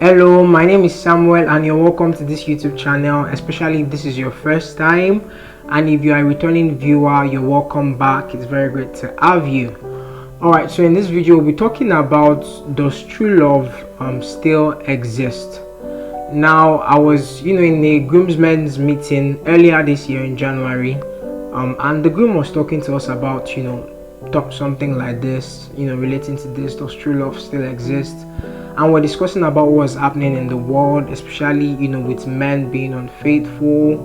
Hello, my name is Samuel and you're welcome to this YouTube channel, especially if this is your first time, and if you are a returning viewer, you're welcome back. It's very great to have you. Alright, so in this video we'll be talking about, does true love still exist? Now, I was in a groomsmen's meeting earlier this year in January, and the groom was talking to us about something like this, relating to this, does true love still exist? And we're discussing about what's happening in the world, especially with men being unfaithful,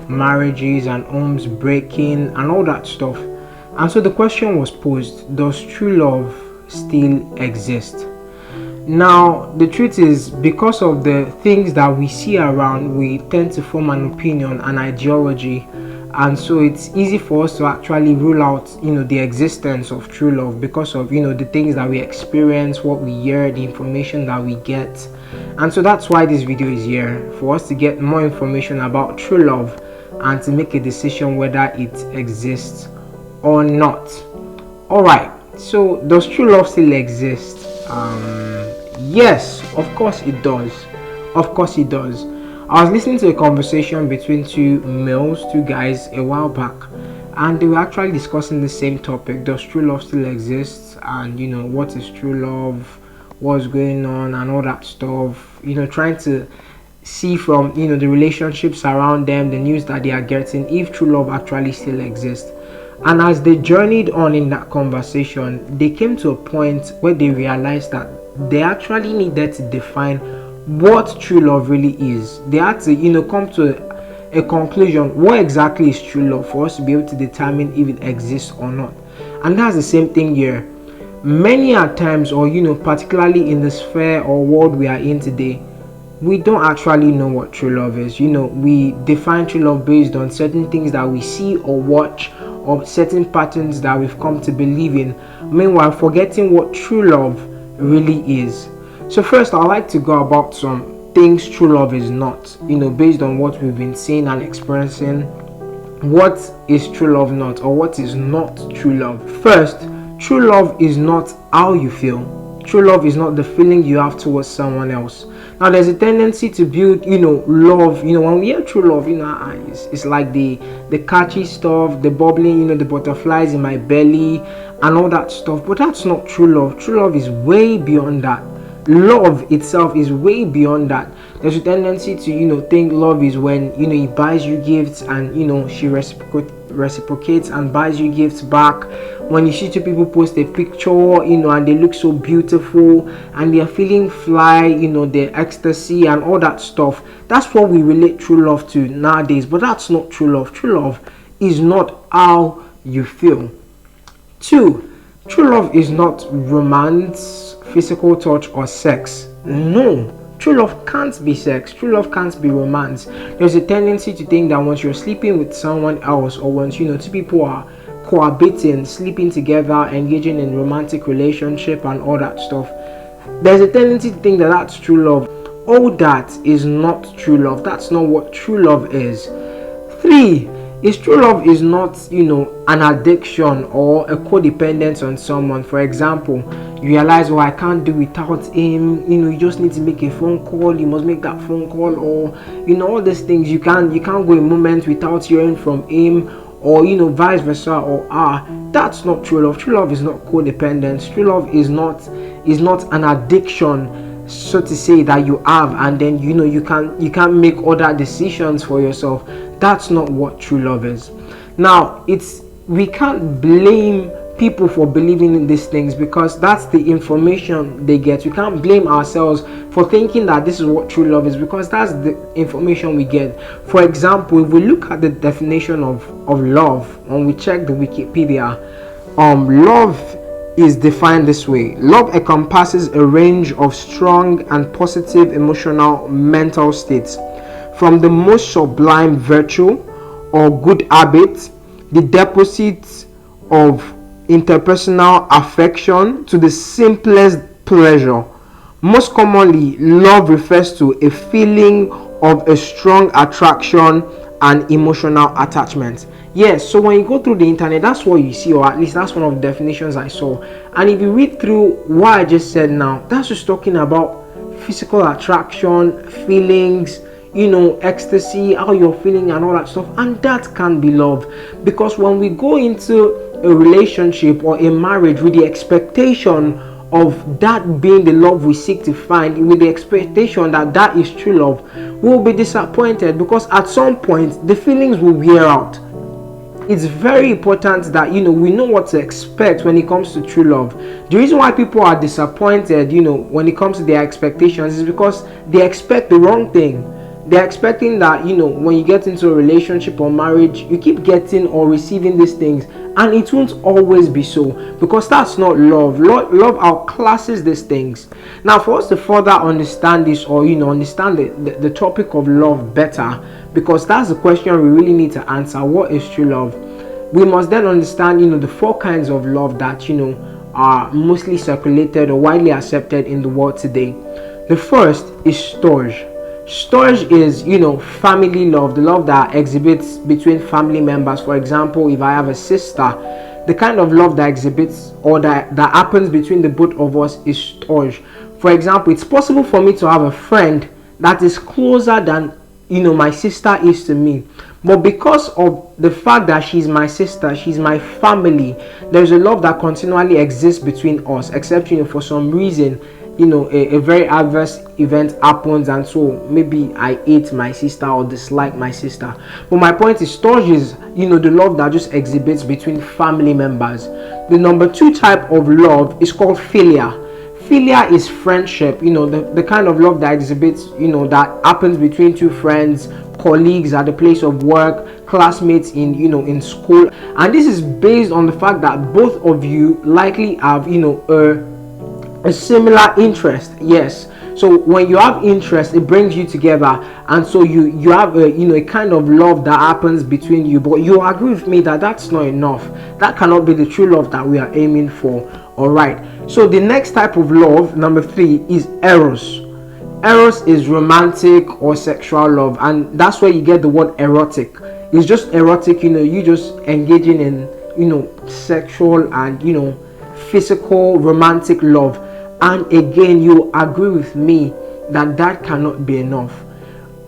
marriages and homes breaking and all that stuff. And so the question was posed, does true love still exist? Now, the truth is, because of the things that we see around, we tend to form an opinion, an ideology, and so it's easy for us to actually rule out the existence of true love because of the things that we experience, what we hear, the information that we get. And so that's why this video is here, for us to get more information about true love and to make a decision whether it exists or not. Alright, so does true love still exist? Yes, of course it does. Of course it does. I was listening to a conversation between two guys a while back, and they were actually discussing the same topic. Does true love still exist? And what is true love, what's going on and all that stuff, trying to see from the relationships around them, the news that they are getting, if true love actually still exists. And as they journeyed on in that conversation, they came to a point where they realized that they actually needed to define what true love really is. They had to come to a conclusion, what exactly is true love, for us to be able to determine if it exists or not. And that's the same thing here. Many at times, or particularly in the sphere or world we are in today, we don't actually know what true love is. We define true love based on certain things that we see or watch, or certain patterns that we've come to believe in, meanwhile forgetting what true love really is. So first, I'd like to go about some things true love is not, based on what we've been seeing and experiencing. What is true love not, or what is not true love? First, true love is not how you feel. True love is not the feeling you have towards someone else. Now, there's a tendency to build, love. When we hear true love, it's like the catchy stuff, the bubbling, the butterflies in my belly and all that stuff. But that's not true love. True love is way beyond that. Love itself is way beyond that. There's a tendency to think love is when he buys you gifts and she reciprocates and buys you gifts back. When you see two people post a picture and they look so beautiful and they are feeling fly, the ecstasy and all that stuff, that's what we relate true love to nowadays. But that's not true love. True love is not how you feel. 2, true love is not romance, physical touch or sex. No, true love can't be sex. True love can't be romance. There's a tendency to think that once you're sleeping with someone else, or once two people are cohabiting, sleeping together, engaging in romantic relationship and all that stuff, there's a tendency to think that that's true love. All that is not true love. That's not what true love is. 3 is true love is not an addiction or a codependence on someone. For example, you realize, I can't do without him, you just need to make a phone call, you must make that phone call, or all these things. You can't go a moment without hearing from him, or vice versa, or that's not true love. True love is not codependence. True love is not an addiction, so to say, that you have and then you can't make other decisions for yourself. That's not what true love is. Now, we can't blame people for believing in these things because that's the information they get. We can't blame ourselves for thinking that this is what true love is because that's the information we get. For example, if we look at the definition of love, when we check the Wikipedia, love is defined this way. Love encompasses a range of strong and positive emotional mental states, from the most sublime virtue or good habit, the deposit of interpersonal affection, to the simplest pleasure. Most commonly, love refers to a feeling of a strong attraction and emotional attachment. Yes, so when you go through the internet, that's what you see, or at least that's one of the definitions I saw. And if you read through what I just said now, that's just talking about physical attraction, feelings, ecstasy, how you're feeling and all that stuff, and that can be love. Because when we go into a relationship or a marriage with the expectation of that being the love we seek to find, with the expectation that that is true love, we'll be disappointed, because at some point the feelings will wear out. It's very important that we know what to expect when it comes to true love. The reason why people are disappointed when it comes to their expectations is because they expect the wrong thing. They're expecting that when you get into a relationship or marriage, you keep getting or receiving these things, and it won't always be so, because that's not love. Love outclasses these things. Now, for us to further understand this, or understand the topic of love better, because that's the question we really need to answer: what is true love? We must then understand the 4 kinds of love that are mostly circulated or widely accepted in the world today. The first is Storge. Storge is family love, the love that exhibits between family members. For example, if I have a sister, the kind of love that exhibits or that happens between the both of us is Storge. For example, it's possible for me to have a friend that is closer than my sister is to me, but because of the fact that she's my sister, she's my family, there's a love that continually exists between us, except for some reason a very adverse event happens, and so maybe I hate my sister or dislike my sister. But my point is, Storge is the love that just exhibits between family members. The number 2 type of love is called Philia. Philia is friendship, the kind of love that exhibits that happens between 2 friends, colleagues at the place of work, classmates in school. And this is based on the fact that both of you likely have a similar interest. Yes, so when you have interest, it brings you together, and so you have a kind of love that happens between you. But you agree with me that that's not enough. That cannot be the true love that we are aiming for. All right, so the next type of love, number 3, is Eros. Eros is romantic or sexual love, and that's where you get the word erotic. It's just erotic, you just engaging in sexual and physical romantic love. And again, you agree with me that that cannot be enough.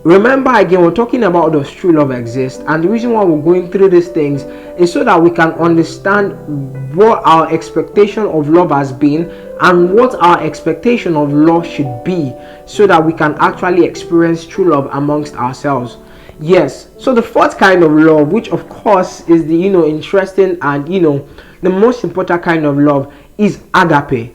Remember, again, we're talking about does true love exist, and the reason why we're going through these things is so that we can understand what our expectation of love has been and what our expectation of love should be, so that we can actually experience true love amongst ourselves. Yes, so the 4th kind of love, which of course is the interesting and the most important kind of love, is Agape.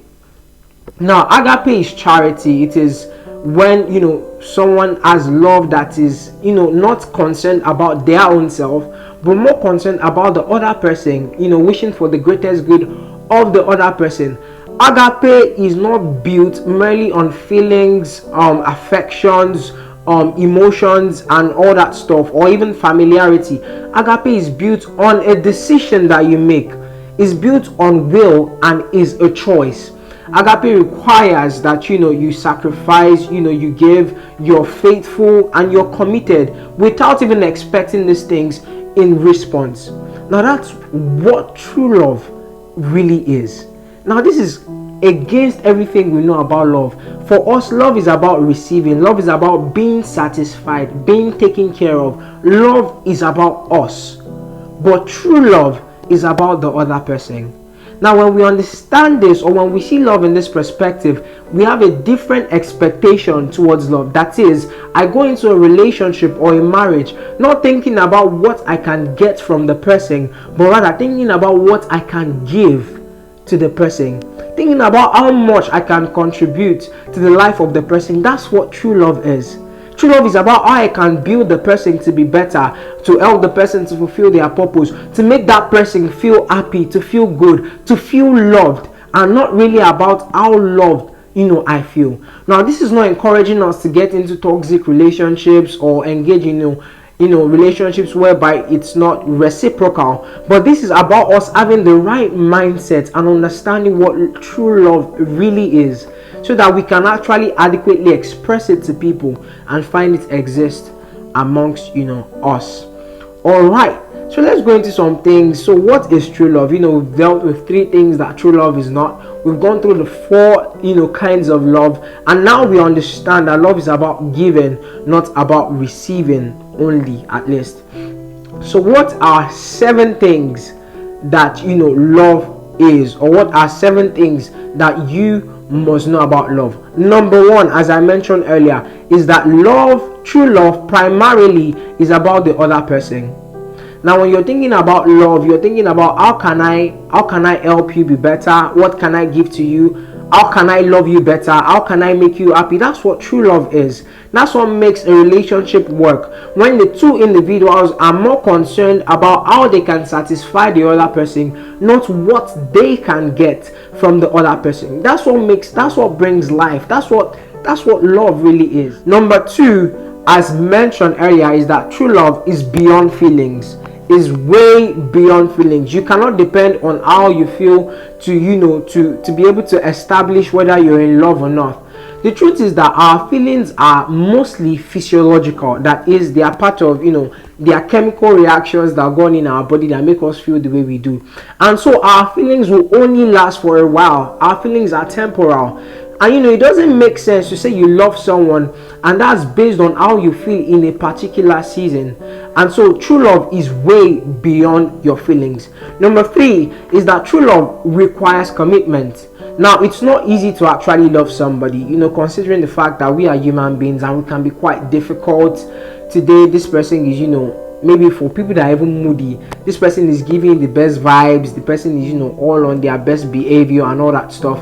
Now, Agape is charity. It is when someone has love that is not concerned about their own self, but more concerned about the other person, wishing for the greatest good of the other person. Agape is not built merely on feelings, affections, emotions and all that stuff, or even familiarity. Agape is built on a decision that you make, is built on will, and is a choice. Agape requires that you sacrifice, you give, you're faithful, and you're committed without even expecting these things in response. Now that's what true love really is. Now this is against everything we know about love. For us, love is about receiving. Love is about being satisfied, being taken care of. Love is about us, but true love is about the other person. Now, when we understand this, or when we see love in this perspective, we have a different expectation towards love. That is, I go into a relationship or a marriage not thinking about what I can get from the person, but rather thinking about what I can give to the person, thinking about how much I can contribute to the life of the person. That's what true love is. True love is about how I can build the person to be better, to help the person to fulfill their purpose, to make that person feel happy, to feel good, to feel loved, and not really about how loved I feel. Now, this is not encouraging us to get into toxic relationships or engage in relationships whereby it's not reciprocal, but this is about us having the right mindset and understanding what true love really is, so that we can actually adequately express it to people and find it exist amongst us. All right, so let's go into some things. So what is true love? We've dealt with 3 things that true love is not. We've gone through the 4 kinds of love, and now we understand that love is about giving, not about receiving only, at least. So what are 7 things that love is, or what are 7 things that you must know about love? Number 1, as I mentioned earlier, is that true love primarily is about the other person. Now when you're thinking about love, you're thinking about how can I help you be better, what can I give to you, how can I love you better, how can I make you happy. That's what true love is. That's what makes a relationship work, when the two individuals are more concerned about how they can satisfy the other person, not what they can get from the other person. That's what brings life. That's what love really is. Number 2, as mentioned earlier, is that true love is beyond feelings, is way beyond feelings. You cannot depend on how you feel to be able to establish whether you're in love or not. The truth is that our feelings are mostly physiological. That is, they are part of they are chemical reactions that go on in our body that make us feel the way we do. And so our feelings will only last for a while. Our feelings are temporal. And it doesn't make sense to say you love someone and that's based on how you feel in a particular season. And so true love is way beyond your feelings. Number 3 is that true love requires commitment. Now it's not easy to actually love somebody, considering the fact that we are human beings and we can be quite difficult. Today this person is maybe for people that are even moody, this person is giving the best vibes, the person is all on their best behavior and all that stuff,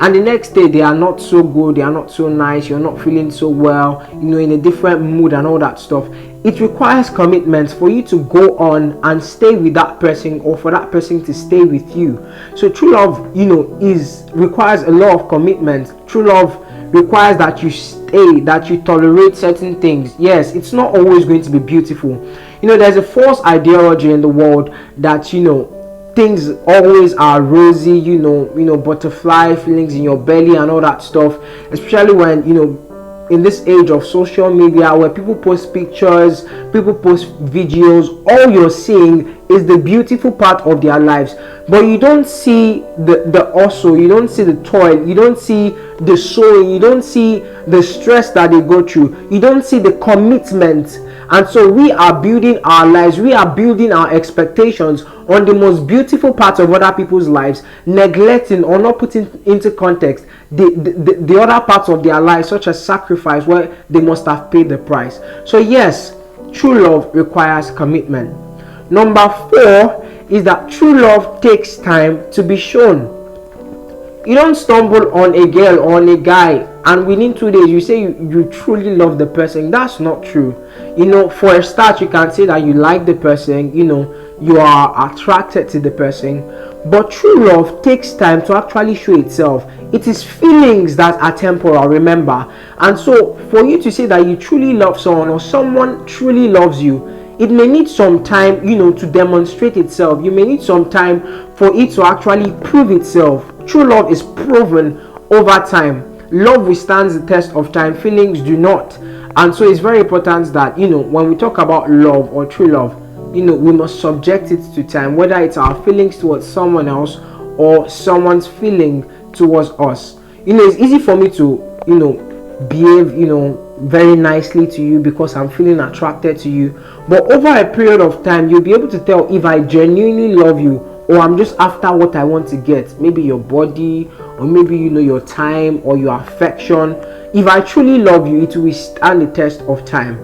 and the next day they are not so good, they are not so nice, you're not feeling so well, in a different mood and all that stuff. It requires commitment for you to go on and stay with that person, or for that person to stay with you. So true love requires a lot of commitment. True love requires that you stay, that you tolerate certain things. Yes, it's not always going to be beautiful. There's a false ideology in the world that things always are rosy, butterfly feelings in your belly and all that stuff, especially when in this age of social media where people post pictures, people post videos. All you're seeing is the beautiful part of their lives, but you don't see the hustle, you don't see the toil, you don't see the sowing, you don't see the stress that they go through, you don't see the commitment. And so we are building our lives, we are building our expectations on the most beautiful parts of other people's lives, neglecting or not putting into context the other parts of their lives, such as sacrifice, where they must have paid the price. So yes, true love requires commitment. Number 4 is that true love takes time to be shown. You don't stumble on a girl or on a guy and within 2 days you say you truly love the person. That's not true. For a start, you can say that you like the person, you are attracted to the person, but true love takes time to actually show itself. It is feelings that are temporal, remember. And so for you to say that you truly love someone, or someone truly loves you, it may need some time, to demonstrate itself. You may need some time for it to actually prove itself. True love is proven over time. Love withstands the test of time, feelings do not. And so it's very important that when we talk about love or true love, we must subject it to time, whether it's our feelings towards someone else or someone's feeling towards us. It's easy for me to behave very nicely to you because I'm feeling attracted to you, but over a period of time you'll be able to tell if I genuinely love you or I'm just after what I want to get, maybe your body, or maybe your time or your affection. If I truly love you, it will withstand the test of time.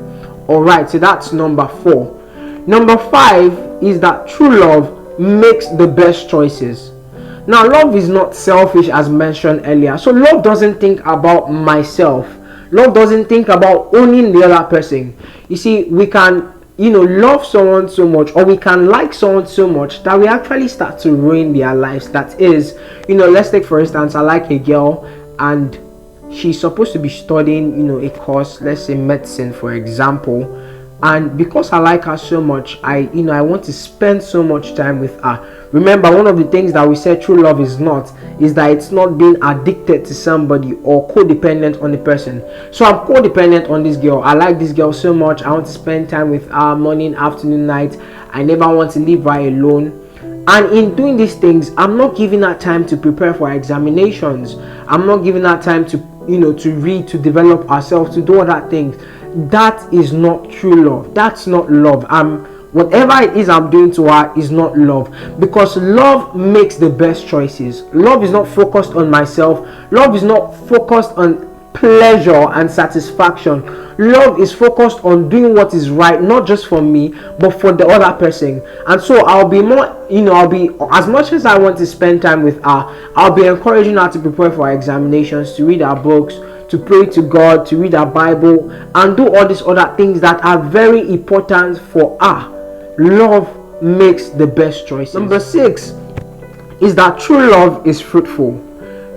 Alright, so that's number 4. Number 5 is that true love makes the best choices. Now, love is not selfish, as mentioned earlier. So love doesn't think about myself. Love doesn't think about owning the other person. You see, we can love someone so much, or we can like someone so much that we actually start to ruin their lives. That is, let's take for instance, I like a girl and she's supposed to be studying a course, let's say medicine for example, and because I like her so much, I want to spend so much time with her. Remember, one of the things that we said true love is that it's not being addicted to somebody or codependent on the person. So I'm codependent on this girl. I like this girl so much, I want to spend time with her morning, afternoon, night. I never want to leave her alone. And in doing these things, I'm not giving that time to prepare for examinations. I'm not giving that time to, to read, to develop ourselves, to do all that things. That is not true love. That's not love. Whatever it is I'm doing to her is not love, because love makes the best choices. Love is not focused on myself. Love is not focused on pleasure and satisfaction. Love is focused on doing what is right, not just for me but for the other person. And so I'll be more, I'll be, as much as I want to spend time with her, I'll be encouraging her to prepare for examinations, to read her books, to pray to God, to read her Bible, and do all these other things that are very important for her. Love makes the best choices. Number 6 is that true love is fruitful.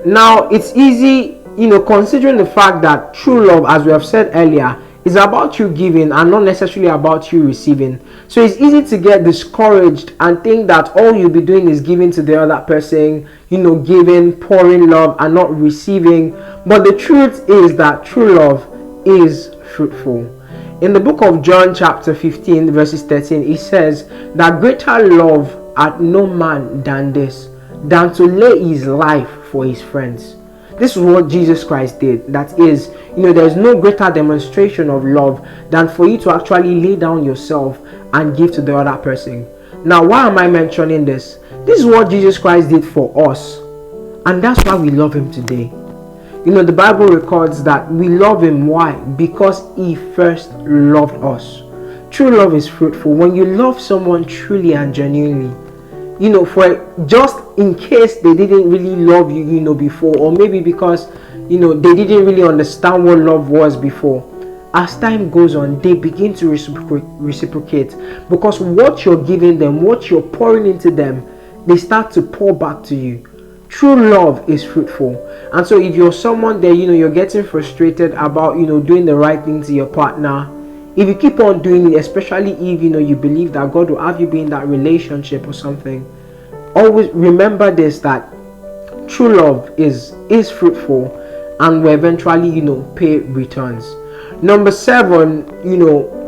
Now, it's easy, considering the fact that true love, as we have said earlier, is about you giving and not necessarily about you receiving. So it's easy to get discouraged and think that all you'll be doing is giving to the other person, giving, pouring love and not receiving. But the truth is that true love is fruitful. In the book of John chapter 15 verses 13, it says that greater love hath no man than this, than to lay his life for his friends. This is what Jesus Christ did. That is, there's no greater demonstration of love than for you to actually lay down yourself and give to the other person. Now, why am I mentioning this? This is what Jesus Christ did for us, and that's why we love him today. The Bible records that we love him. Why? Because he first loved us. True love is fruitful. When you love someone truly and genuinely, for just in case they didn't really love you, before, or maybe because, they didn't really understand what love was before. As time goes on, they begin to reciprocate, because what you're giving them, what you're pouring into them, they start to pour back to you. True love is fruitful. And so if you're someone that, you're getting frustrated about, doing the right thing to your partner, if you keep on doing it, especially if you believe that God will have you be in that relationship or something, always remember this, that true love is fruitful and will eventually pay returns. Number 7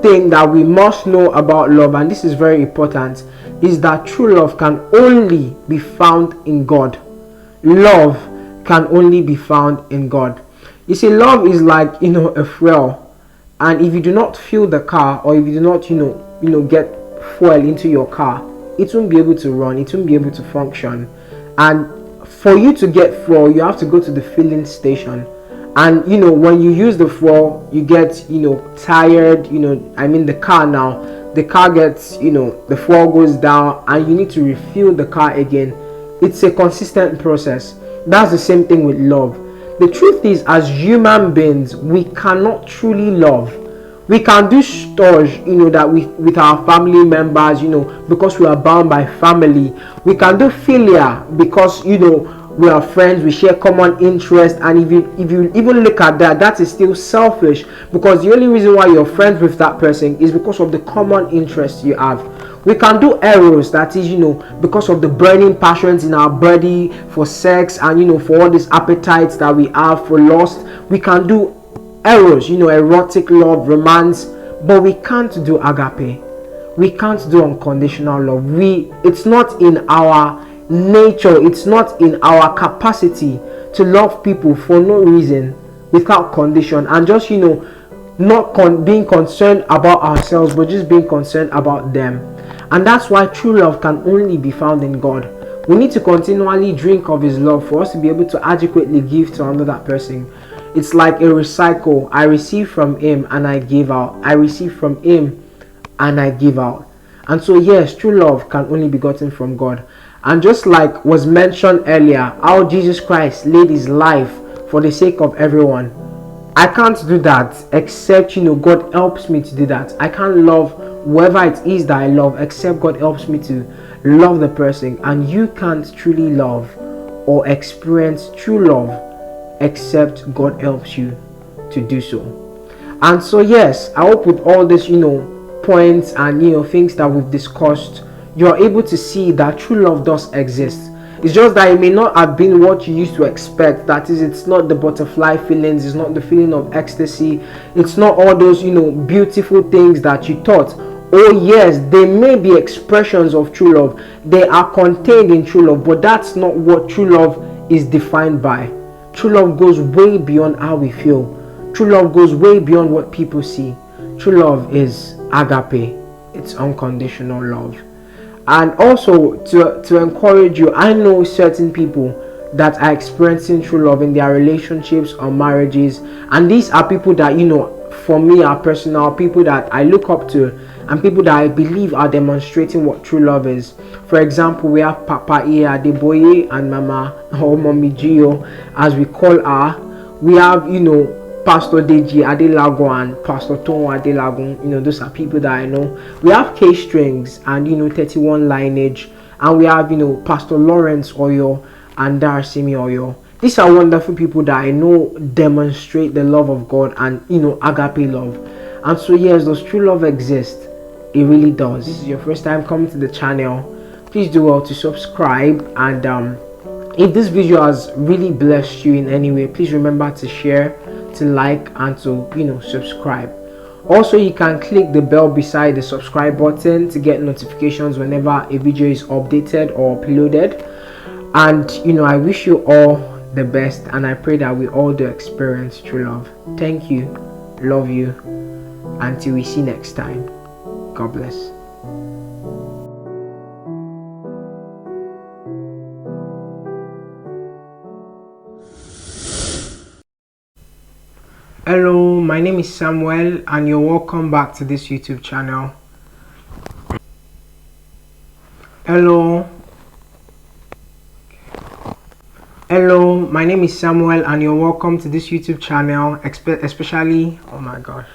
thing that we must know about love, and this is very important, is that true love can only be found in God. Love can only be found in God. You see, love is like a fuel. And if you do not fuel the car, or if you do not, get fuel into your car, it won't be able to run. It won't be able to function. And for you to get fuel, you have to go to the filling station. And when you use the fuel, you get tired. The car now. The car gets the fuel goes down, and you need to refill the car again. It's a consistent process. That's the same thing with love. The truth is, as human beings, we cannot truly love. We can do storge, that with our family members, because we are bound by family. We can do philia because, we are friends, we share common interest. And if you even look at that, that is still selfish, because the only reason why you're friends with that person is because of the common interest you have. We can do Eros, that is, because of the burning passions in our body for sex and, for all these appetites that we have for lust. We can do Eros, erotic love, romance, but we can't do Agape. We can't do unconditional love. It's not in our nature, it's not in our capacity to love people for no reason, without condition, and just, not being concerned about ourselves, but just being concerned about them. And that's why true love can only be found in God. We need to continually drink of his love for us to be able to adequately give to another person. It's like a recycle. I receive from him and I give out. I receive from him and I give out. And so yes, true love can only be gotten from God. And just like was mentioned earlier, how Jesus Christ laid his life for the sake of everyone, I can't do that except God helps me to do that. I can't love whoever it is that I love except God helps me to love the person. And you can't truly love or experience true love except God helps you to do so. And so yes, I hope with all this points and things that we've discussed, you're able to see that true love does exist. It's just that it may not have been what you used to expect. That is, it's not the butterfly feelings, it's not the feeling of ecstasy, it's not all those beautiful things that you thought, Oh yes, they may be expressions of true love. They are contained in true love, but that's not what true love is defined by. True love goes way beyond how we feel. True love goes way beyond what people see. True love is agape. It's unconditional love. And also to encourage you, I know certain people that are experiencing true love in their relationships or marriages, and these are people that, for me, are personal people that I look up to, and people that I believe are demonstrating what true love is. For example, we have Papa Iya Adeboye and Mama, or Mommy Gio as we call her. We have Pastor Deji Adelago and Pastor Tonwa Adelago. Those are people that I know. We have K Strings and 31 Lineage, and we have Pastor Lawrence Oyo and Darasimi Oyo. These are wonderful people that I know demonstrate the love of God and agape love. And so yes, does true love exist? It really does. This is your first time coming to the channel, please do well to subscribe, and if this video has really blessed you in any way, please remember to share, to like, and to subscribe. Also, you can click the bell beside the subscribe button to get notifications whenever a video is updated or uploaded. And I wish you all the best, and I pray that we all do experience true love. Thank you, love you, until we see next time. God bless. Hello, my name is Samuel, and you're welcome back to this YouTube channel. Hello, my name is Samuel, and you're welcome to this YouTube channel, especially, oh my gosh.